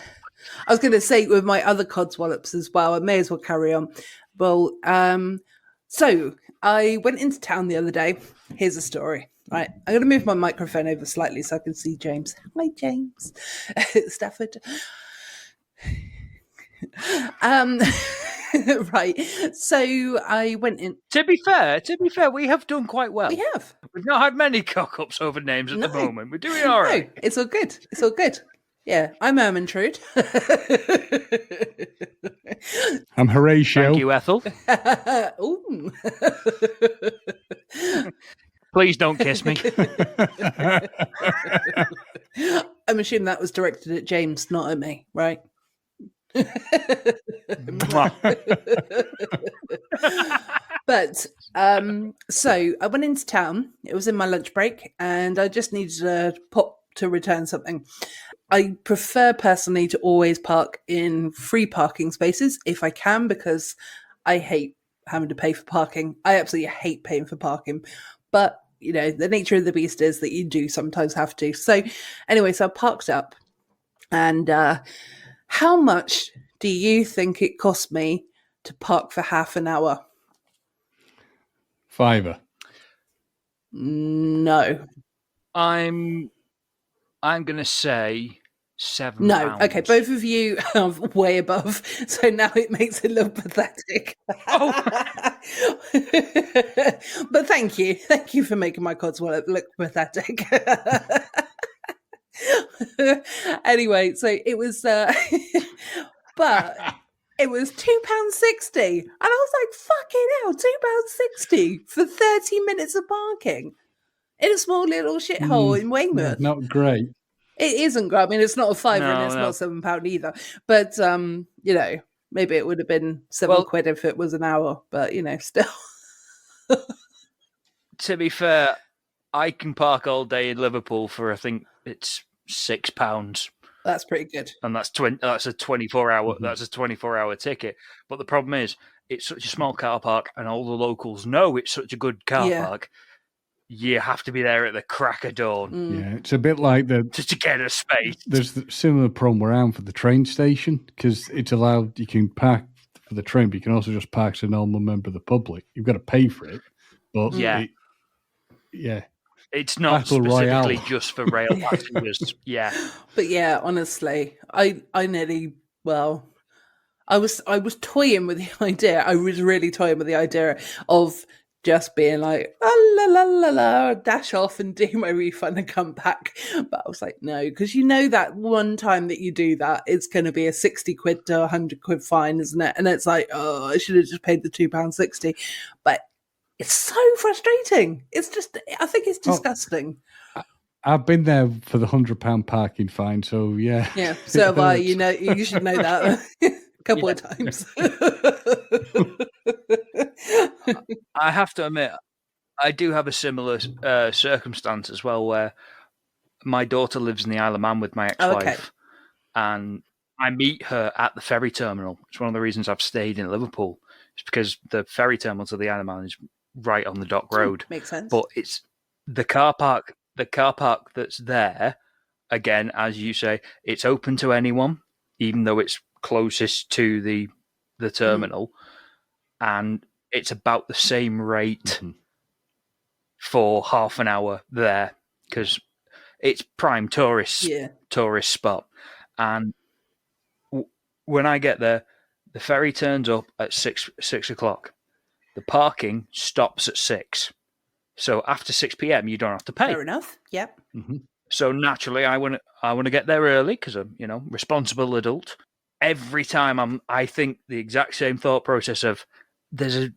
I was going to say with my other Codswallops as well. I may as well carry on. Well, so I went into town the other day. Here's a story. Right, I'm going to move my microphone over slightly so I can see James. Hi, James. Stafford. Right. So I went in. To be fair, we have done quite well. We have. We've not had many cock-ups over names at the No. moment. We're doing all right. No, it's all good. It's all good. Yeah, I'm Ermintrude. I'm Horatio. Thank you, Ethel. Ooh. Please don't kiss me. I'm assuming that was directed at James, not at me, right? But so I went into town. It was in my lunch break, and I just needed to pop to return something. I prefer personally to always park in free parking spaces if I can, because I hate having to pay for parking. I absolutely hate paying for parking, but you know, the nature of the beast is that you do sometimes have to. So anyway, so I parked up, and how much do you think it cost me to park for half an hour? $5. No. I'm going to say £7. No. Okay, both of you are way above, so now it makes it look pathetic. Oh. But thank you for making my Codswallop look pathetic. Anyway, so it was, but it was £2.60, and I was like, "Fucking hell, £2.60 for 30 minutes of parking in a small little shithole in Weymouth." Not great. It isn't great. I mean, it's not a fiver, and it's No. not £7 either. But you know, maybe it would have been £7 if it was an hour. But you know, still. To be fair, I can park all day in Liverpool for, I think it's £6. That's pretty good, and that's a 24-hour. That's a 24-hour ticket. But the problem is, it's such a small car park, and all the locals know it's such a good car park. You have to be there at the crack of dawn. Yeah, it's a bit like just to get a space. There's a similar problem around for the train station, because it's allowed, you can park for the train, but you can also just park as a normal member of the public. You've got to pay for it, but it's not Battle specifically Royale. just for rail passengers. Yeah, but yeah, honestly, I nearly I was toying with the idea. I was really toying with the idea of just being like, la la la la, dash off and do my refund and come back. But I was like, no, because you know that one time that you do that, it's going to be a 60 quid to 100 quid fine, isn't it? And it's like, oh, I should have just paid the £2.60. But it's so frustrating. It's just, I think it's disgusting. I've been there for the £100 parking fine, so yeah. Yeah, so have I. You know, you should know that. Couple of times. I have to admit, I do have a similar circumstance as well, where my daughter lives in the Isle of Man with my ex-wife, and I meet her at the ferry terminal. It's one of the reasons I've stayed in Liverpool. It's because the ferry terminal to the Isle of Man is right on the dock road. Makes sense. But it's the car park. The car park that's there, again, as you say, it's open to anyone, even though it's closest to the terminal, and it's about the same rate for half an hour there, because it's prime tourist spot. And when I get there, the ferry turns up at 6 o'clock. The parking stops at 6. So after 6 p.m, you don't have to pay. Fair enough. Yep. So naturally, I want to get there early because I'm, responsible adult. Every time I think the exact same thought process of there's a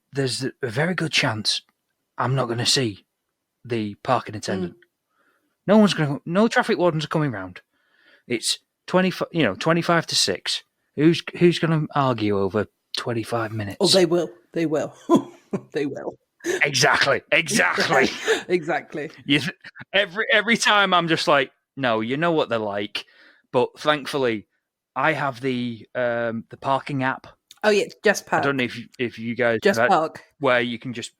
very good chance I'm not going to see the parking attendant. No traffic wardens are coming round. It's 25 to 6. Who's going to argue over 25 minutes? Oh, they will. They will. They will. Exactly. Exactly. Every time I'm just like, no, you know what they're like. But thankfully, I have the parking app. Oh yeah, Just Park. I don't know if you guys Just Park, where you can just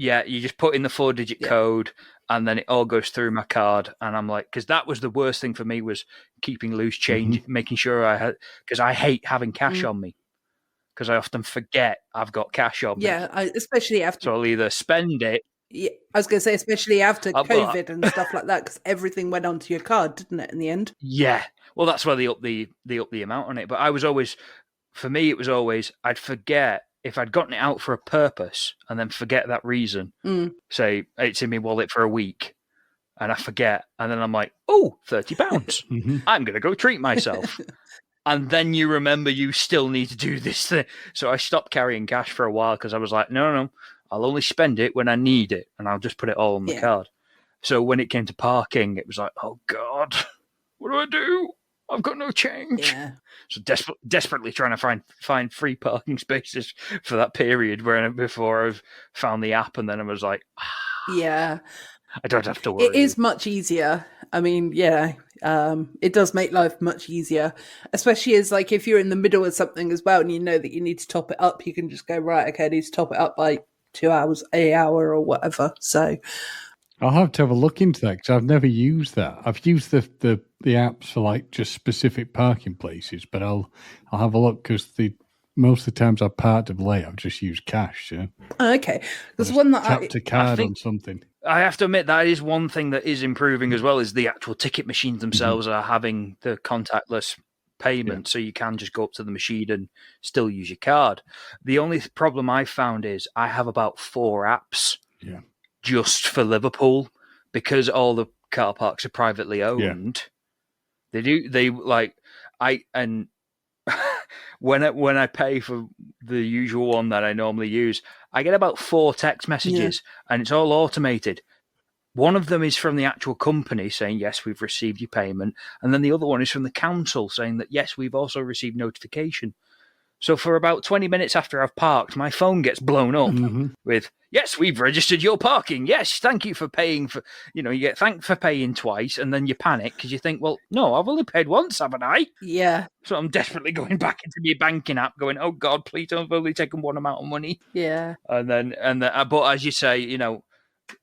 Yeah, you just put in the 4-digit code, and then it all goes through my card. And I'm like, because that was the worst thing for me, was keeping loose change, making sure I had, because I hate having cash on me, because I often forget I've got cash on me. Yeah, especially after. So I'll either spend it. Yeah, I was going to say, especially after But- COVID and stuff like that, because everything went onto your card, didn't it? In the end. Yeah, well, that's why they up the amount on it. But I was always, for me, it was always, I'd forget if I'd gotten it out for a purpose and then forget that reason. Say it's in my wallet for a week, and I forget, and then I'm like, oh, £30. I'm going to go treat myself. And then you remember you still need to do this thing. So I stopped carrying cash for a while, because I was like, no, I'll only spend it when I need it, and I'll just put it all on the card. So when it came to parking, it was like, oh God, what do I do? I've got no change. Yeah. So desperately trying to find free parking spaces for that period before I've found the app, and then I was like, yeah, I don't have to worry. It is much easier. I mean, it does make life much easier, especially as like if you're in the middle of something as well, and you know that you need to top it up, you can just go, right, okay, I need to top it up by 2 hours, an hour, or whatever. So I'll have to have a look into that, because I've never used that. I've used the apps for like just specific parking places, but I'll have a look, because most of the times I've parked of late, I've just used cash. Yeah. Okay, there's one that tapped a card on something. I have to admit, that is one thing that is improving as well, is the actual ticket machines themselves are having the contactless payment, so you can just go up to the machine and still use your card. The only problem I found is I have about 4 apps just for Liverpool, because all the car parks are privately owned. When I pay for the usual one that I normally use, I get about 4 text messages, and it's all automated. One of them is from the actual company saying, yes, we've received your payment. And then the other one is from the council saying that, yes, we've also received notification. So for about 20 minutes after I've parked, my phone gets blown up with, yes, we've registered your parking. Yes, thank you for paying for, you get thanked for paying twice, and then you panic because you think, well, no, I've only paid once, haven't I? Yeah. So I'm desperately going back into my banking app going, oh God, please don't, I've only taken one amount of money. Yeah. But as you say,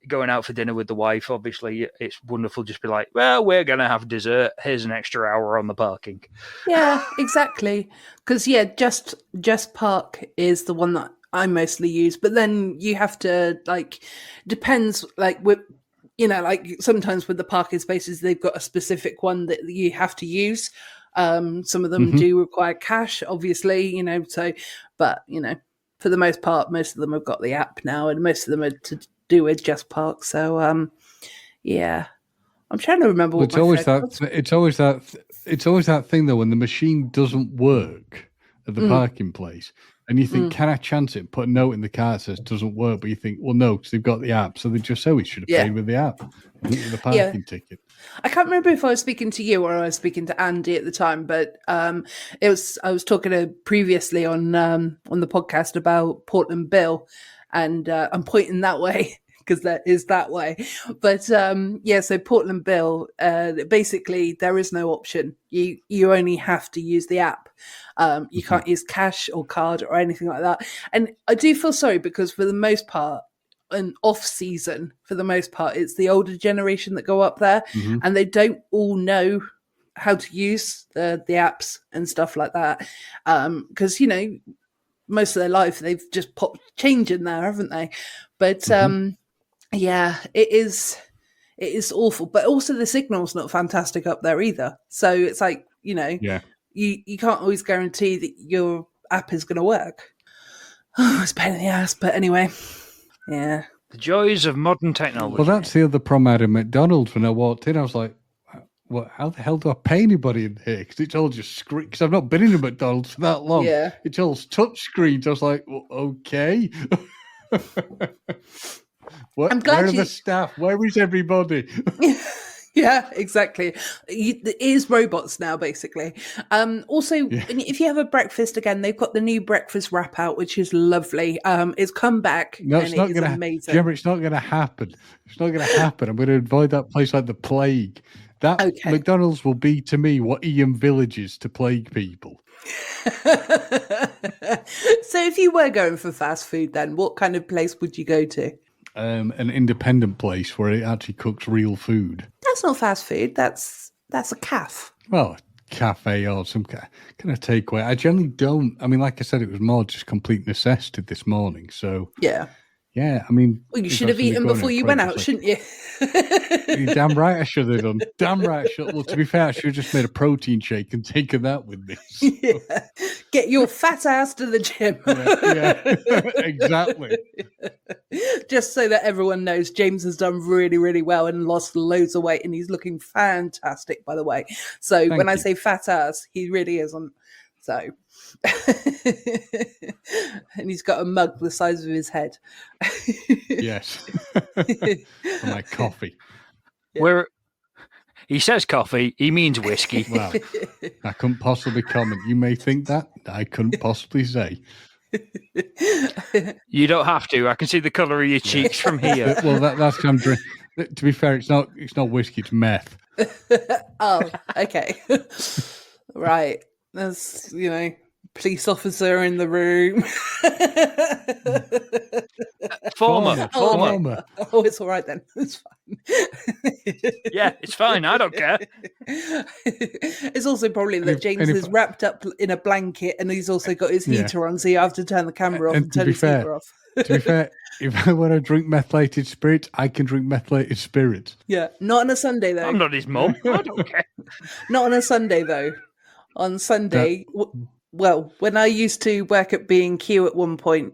going out for dinner with the wife, obviously it's wonderful just be like, well, we're going to have dessert, here's an extra hour on the parking. Yeah, exactly. Because just park is the one that I mostly use, but then you have to depends with sometimes with the parking spaces they've got a specific one that you have to use. Some of them do require cash, obviously, but for the most part, most of them have got the app now, and most of them are to do with Just Park. So, I'm trying to remember. It's always that thing though, when the machine doesn't work at the parking place, and you think, can I chance it and put a note in the car that says doesn't work? But you think, well, no, because they've got the app, so they just say we should have paid with the app, with the parking ticket. I can't remember if I was speaking to you or I was speaking to Andy at the time, but I was talking previously on the podcast about Portland Bill, and I'm pointing that way because that is that way. But so Portland Bill, basically there is no option. You only have to use the app. You can't use cash or card or anything like that. And I do feel sorry because for the most part, an off season, for the most part, it's the older generation that go up there, and they don't all know how to use the apps and stuff like that. Because most of their life they've just popped change in there, haven't they? But it is awful. But also the signal's not fantastic up there either. So it's like you can't always guarantee that your app is going to work. Oh, it's a pain in the ass. But anyway. Yeah. The joys of modern technology. Well, that's the other problem I had at McDonald's when I walked in. I was like, "What? How the hell do I pay anybody in here? Because it's all just screen. Because I've not been in a McDonald's for that long. Yeah. It's all touch screens." I was like, well, "Okay." I'm glad where are the staff? Where is everybody? Yeah, exactly. It is robots now, basically. Also, if you have a breakfast again, they've got the new breakfast wrap out, which is lovely. It's come back. No, it's not going to happen. Gemma, it's not going to happen. It's not going to happen. I'm going to avoid that place like the plague. McDonald's will be to me what Ian Village is to plague people. So if you were going for fast food, then what kind of place would you go to? an independent place where it actually cooks real food. That's not fast food. That's a calf. Well, cafe or some kind of takeaway. I generally don't. I mean, like I said, it was more just complete necessity this morning. So Yeah. yeah, I mean, Well, you if should I have was gonna eaten go before anywhere, you I'd went probably out, just shouldn't you? You're damn right I should have done. Damn right I should. Well, to be fair, I should have just made a protein shake and taken that with me. So, Yeah. Get your fat ass to the gym. yeah, exactly. Just so that everyone knows, James has done really, really well and lost loads of weight, and he's looking fantastic, by the way. So when I you. say fat ass, he really isn't. So, and he's got a mug the size of his head. Yes. For my coffee. Where he says coffee, he means whiskey. Well, I couldn't possibly comment. You may think that. I couldn't possibly say. You don't have to. I can see the colour of your cheeks from here. Well, that's I'm drink. To be fair, it's not whiskey. It's meth. Oh, okay. Right. There's, police officer in the room. Former. Oh, it's all right then. It's fine. Yeah, it's fine. I don't care. It's also probably that James is wrapped up in a blanket and he's also got his heater on, so you have to turn the camera off and turn his heater off. To be fair, if I want to drink methylated spirits, I can drink methylated spirits. Yeah, not on a Sunday though. I'm not his mum. I don't care. Not on a Sunday though. On Sunday, well, when I used to work at B&Q at one point,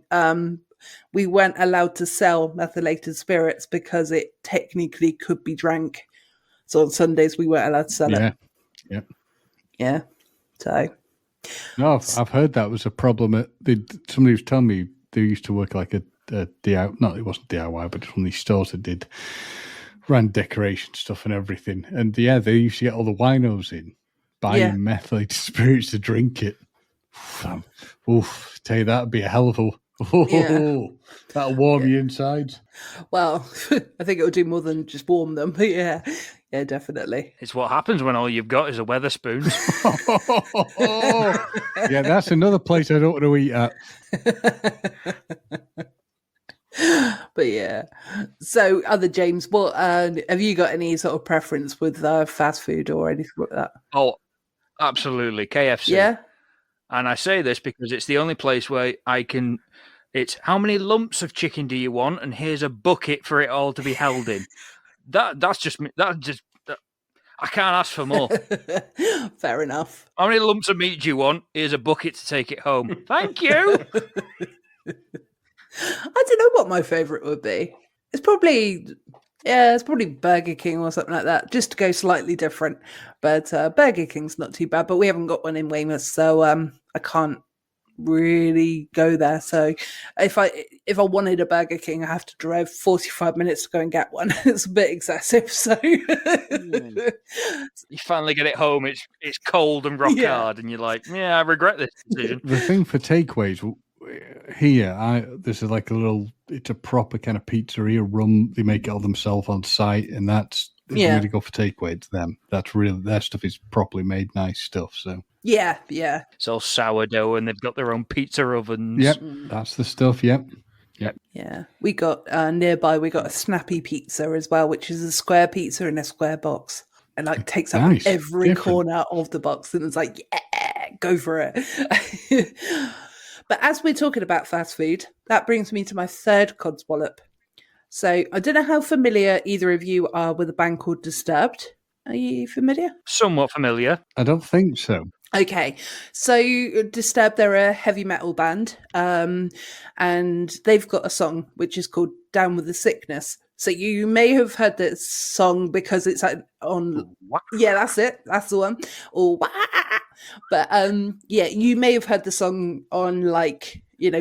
we weren't allowed to sell methylated spirits because it technically could be drank. So on Sundays, we weren't allowed to sell it. Yeah. So. No, I've heard that was a problem. Somebody was telling me they used to work like a DIY. No, it wasn't DIY, but it's one of these stores that ran decoration stuff and everything. And they used to get all the winos in, buying methylated spirits to drink it. Tell you that'd be a hell of a. That'll warm your insides. Well, I think it would do more than just warm them. But yeah, definitely. It's what happens when all you've got is a Weatherspoons. Yeah, that's another place I don't want to eat at. But yeah. So, other James, what have you got any sort of preference with fast food or anything like that? Oh, absolutely, KFC. Yeah. And I say this because it's the only place where I can. It's how many lumps of chicken do you want, and here's a bucket for it all to be held in. That's just me. I can't ask for more. Fair enough. How many lumps of meat do you want? Here's a bucket to take it home. Thank you. I don't know what my favourite would be. It's probably Burger King or something like that, just to go slightly different. But Burger King's not too bad, but we haven't got one in Weymouth, so I can't really go there. So if I wanted a Burger King, I have to drive 45 minutes to go and get one. It's a bit excessive. So you finally get it home. It's cold and rock hard, and you're like, I regret this decision. The thing for takeaways here, this is like it's a proper kind of pizzeria run. They make it all themselves on site, and if you really go for takeaway, it's them. That's really, their stuff is properly made, nice stuff. So yeah, it's all sourdough, and they've got their own pizza ovens. Yep, that's the stuff. Yep. Yeah, we got nearby. We got a snappy pizza as well, which is a square pizza in a square box, and takes up every corner of the box, and it's like, go for it. But as we're talking about fast food, that brings me to my third Codswallop. So I don't know how familiar either of you are with a band called Disturbed. Are you familiar? Somewhat familiar. I don't think so. Okay, so Disturbed, they're a heavy metal band, and they've got a song which is called Down With The Sickness. So you may have heard this song because it's on... Yeah, that's it. That's the one. Or... But you may have heard the song on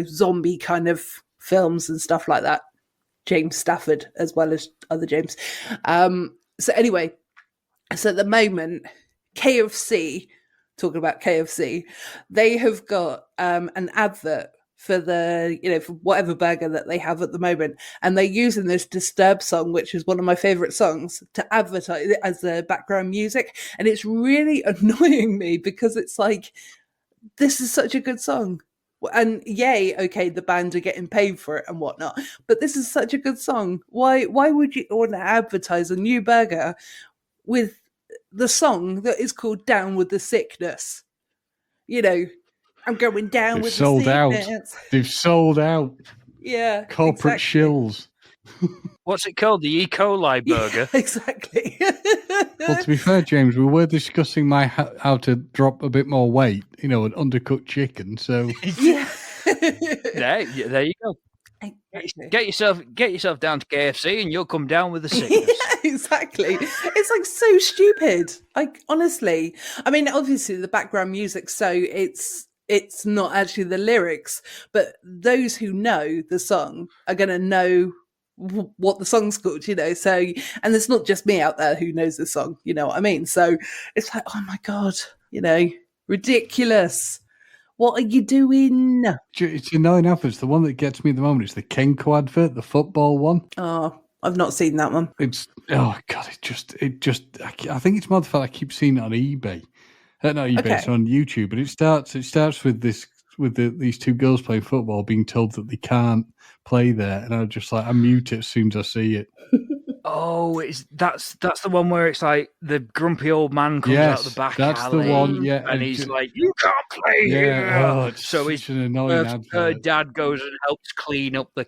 zombie kind of films and stuff like that. James Stafford as well as other James. So anyway, so at the moment, KFC, talking about KFC, they have got an advert for for whatever burger that they have at the moment, and they're using this Disturbed song, which is one of my favorite songs, to advertise it as the background music. And it's really annoying me because it's like, this is such a good song. And yay, okay, the band are getting paid for it and whatnot. But this is such a good song. Why would you want to advertise a new burger with the song that is called Down with the Sickness? You know, I'm going down They've with the sold out. sickness. They've sold out. Yeah. Corporate exactly. shills. What's it called? The E. coli burger? Yeah, exactly. Well, to be fair, James, we were discussing how to drop a bit more weight, an undercooked chicken. So yeah. There you go. Exactly. Get yourself down to KFC and you'll come down with the sickness. Yeah, exactly. It's like so stupid. Like honestly, I mean, obviously the background music, so it's not actually the lyrics, but those who know the song are going to know what the song's called, So, and it's not just me out there who knows the song, you know what I mean? So it's like, oh my god, ridiculous. What are you doing? it's annoying adverts. The one that gets me at the moment is the Kenko advert, the football one. Oh, I've not seen that one. It's god, I think it's more the fact I keep seeing it on eBay. Not eBay, Okay. it's on YouTube, but it starts with these two girls playing football being told that they can't play there, and I mute it as soon as I see it. Oh, that's the one where it's like the grumpy old man comes out of the back that's alley, the one. Yeah, and he's like, "You can't play here." It's So such an annoying advert. her dad goes and helps clean up the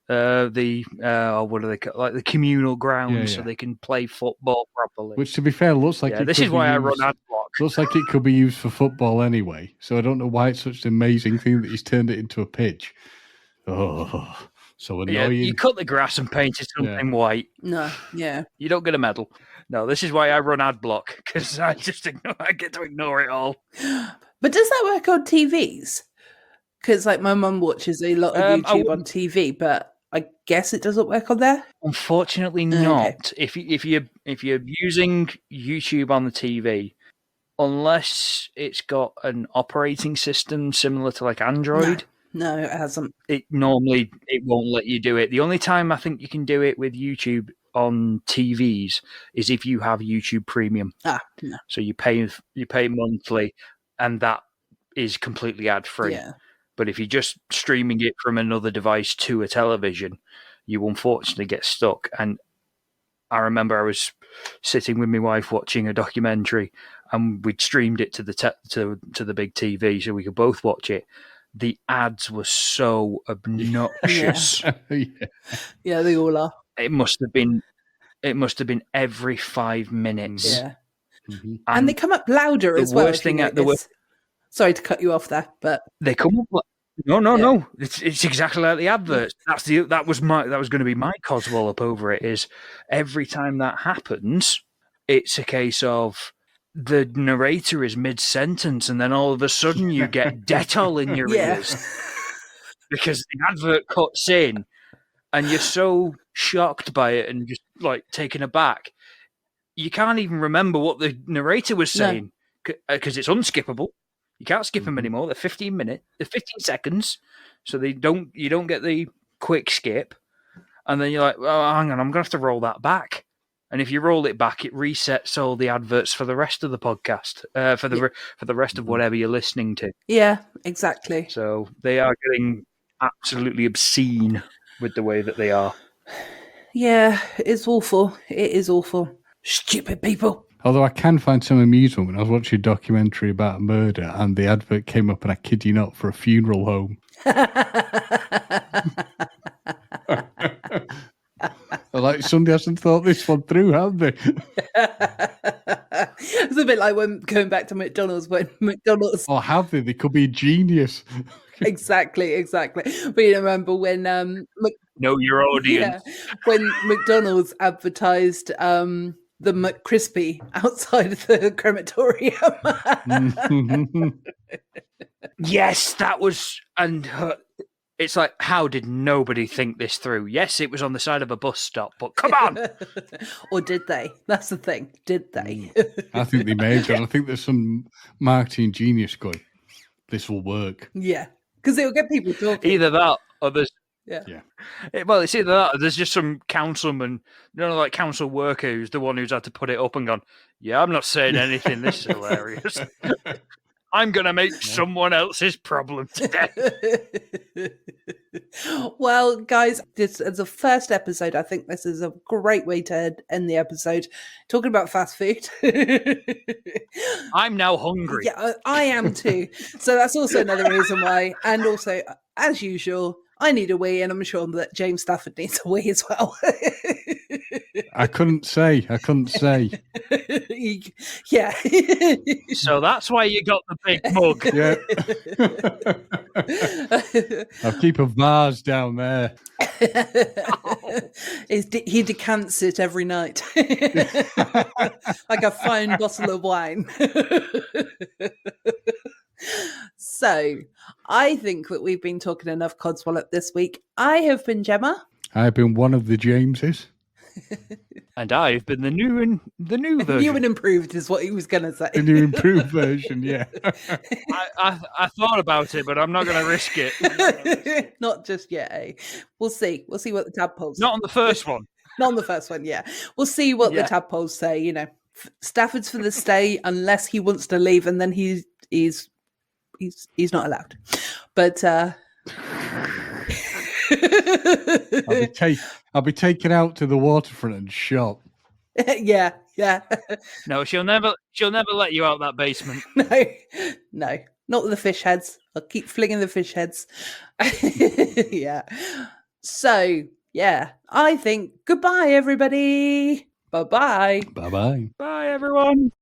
what do they call, like the communal grounds, so they can play football properly. Which, to be fair, looks like this is why I run ad block. Looks like it could be used for football anyway. So I don't know why it's such an amazing thing that he's turned it into a pitch. Oh, so annoying. Yeah, you cut the grass and paint it something white. No, yeah. You don't get a medal. No, this is why I run ad block, because I get to ignore it all. But does that work on TVs? Because like my mum watches a lot of YouTube on TV, but I guess it doesn't work on there. Unfortunately, not. Okay. If you're using YouTube on the TV, unless it's got an operating system similar to like Android. No, it hasn't. It won't let you do it. The only time I think you can do it with YouTube on TVs is if you have YouTube Premium. No. So you pay monthly, and that is completely ad free. Yeah. But if you're just streaming it from another device to a television, you unfortunately get stuck. And I remember I was sitting with my wife watching a documentary, and we'd streamed it to the big TV so we could both watch it. The ads were so obnoxious. Yeah, they all are. It must have been every 5 minutes. Yeah. And they come up louder as well. Sorry to cut you off there, but they come up. No. It's exactly like the adverts. That was going to be my Codswallop over it. Is every time that happens, it's a case of the narrator is mid-sentence, and then all of a sudden you get Dettol in your ears because the advert cuts in, and you're so shocked by it and just like taken aback, you can't even remember what the narrator was saying because it's unskippable. You can't skip them anymore. They're 15 seconds, so you don't get the quick skip, and then you're like, "Oh, hang on, I'm gonna have to roll that back." And if you roll it back, it resets all the adverts for the rest of the podcast, for the rest of whatever you're listening to. Yeah, exactly. So they are getting absolutely obscene with the way that they are. Yeah, it's awful. It is awful. Stupid people. Although I can find some amusement when I was watching a documentary about a murder and the advert came up, and I kid you not, for a funeral home. Like, somebody hasn't thought this one through, have they? It's a bit like when going back to McDonald's, when McDonald's... Or have they? They could be a genius. Exactly. But you remember when... Know your audience. Yeah, when McDonald's advertised the McCrispy outside of the crematorium. Yes, that was... And it's like, how did nobody think this through? Yes, it was on the side of a bus stop, but come on! Or did they? That's the thing. Did they? I think they may have done. I think there's some marketing genius going, this will work. Yeah, because it will get people talking. Either that or there's... Yeah. Well, it's either that or there's just some councilman, like council worker who's the one who's had to put it up and gone, yeah, I'm not saying anything. This is hilarious. I'm going to make someone else's problem today. Well, guys, this is the first episode. I think this is a great way to end the episode. Talking about fast food. I'm now hungry. Yeah, I am too. So that's also another reason why. And also, as usual, I need a wee, and I'm sure that James Stafford needs a wee as well. I couldn't say. Yeah. So that's why you got the big mug. Yeah. I'll keep a vase down there. He decants it every night. Like a fine bottle of wine. So, I think that we've been talking enough Codswallop this week. I have been Gemma. I've been one of the Jameses. And I've been the new version. New and improved is what he was going to say. The new improved version, yeah. I thought about it, but I'm not going to risk it. Not just yet, eh? We'll see. We'll see what the tadpoles. Not on the first one. Not on the first one, yeah. We'll see what the tadpoles say. You know, Stafford's for the stay unless he wants to leave, and then he's not allowed. But I'll be taken out to the waterfront and shot. Yeah. No, she'll never let you out that basement. No, not with the fish heads. I'll keep flinging the fish heads. Yeah. So, yeah, I think goodbye, everybody. Bye-bye. Bye-bye. Bye, everyone.